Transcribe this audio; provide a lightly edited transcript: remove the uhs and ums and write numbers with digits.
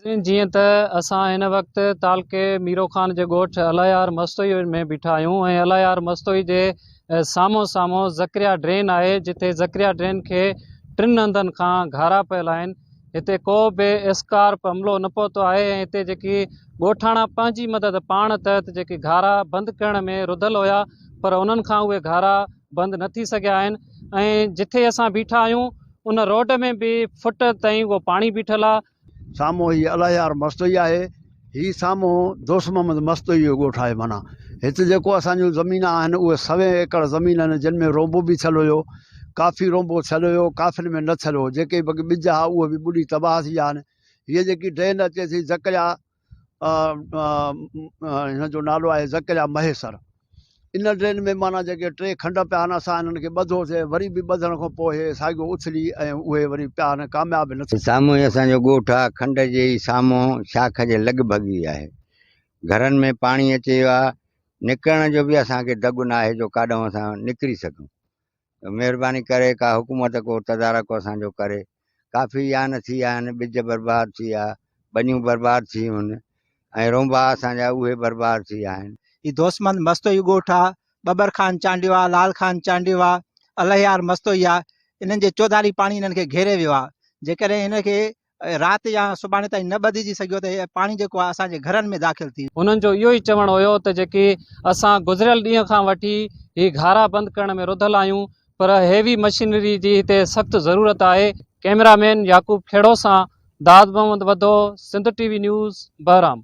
जीअं त असां हिन वक़्तु तालके मीरो ख़ान जे ॻोठ अलायार मस्तोई में बीठा आहियूं ऐं अलायार मस्तोई जे साम्हूं साम्हूं ज़करिया ड्रेन आहे, जिते ज़करिया ड्रेन खे 3 हंधनि खां घारा पियल आहिनि। हिते को बि एस्कारप हमिलो न पहुतो आहे ऐं हिते जेकी ॻोठाणा पंहिंजी मदद पाण तहत जेके घारा बंदि करण में रुधल हुया, पर उन्हनि खां उहे घारा बंदि न थी सघिया आहिनि। ऐं जिथे असां बीठा आहियूं उन रोड में बि फुट ताईं उहो पाणी बीठल आहे। साम्हूं ही अलायार मस्तोई आहे, ही साम्हूं दोस्त मोहम्मद मस्तोई जो ॻोठु आहे। माना हिते जेको असांजूं ज़मीन आहिनि उहे 100 एकड़ ज़मीन आहिनि, जिन में रोंबो बि थियलु हुयो, काफ़ी रोंबो थियलु हुयो, काफ़िन में न थियलु हो। जेके बि ॿिज आहे उहे बि ॿुॾी तबाह थी विया आहिनि। हीअ जेकी ड्रेन अचे थी ज़करिया, हिन जो नालो आहे ज़करिया महेसर। इन ड्रेन में माना जेके 3 खंड पिया आहिनि, असां हिननि खे ॿधोसीं, वरी बि ॿधण खां पोइ हे साॻियो उछली ऐं उहे वरी पिया आहिनि, कामयाब न थी। साम्हूं ई असांजो ॻोठु आहे, खंड जे ई साम्हूं शाख जे लॻभॻि ई आहे। घरनि में पाणी अचे वियो आहे, निकिरण जो बि असांखे दॻु न आहे जो काॾूं असां निकिरी सघूं। महिरबानी करे का हुकूमत को तदारक असांजो करे। काफ़ी यान थी विया आहिनि, ॿिज बर्बाद थी विया, बनियूं बर्बाद थी वियूं आहिनि ऐं रोंबा असांजा उहे बर्बाद थी विया आहिनि। ही दोस्तमंद मस्तोई ॻोठु आहे, बबर ख़ान चांडियो आहे, लाल ख़ान चांडियो आहे, अलायार मस्तोई आहे। इन्हनि जे चौधारी पाणी इन्हनि खे घेरे वियो आहे। जेकॾहिं हिनखे राति या सुभाणे ताईं न ॿधिजी सघियो त पाणी जेको आहे असांजे घरनि में दाख़िल थी। उन्हनि जो इहो ई चवणु हुयो त जेकी असां गुज़िरियल ॾींहं खां वठी ही घारा बंदि करण में रुधल आहियूं, पर हेवी मशीनरी जी हिते सख़्तु ज़रूरत आहे। कैमरामैन याकूब खेड़ो सां दाद मोहम्मद वधो, सिंध टीवी न्यूज़, बहराम।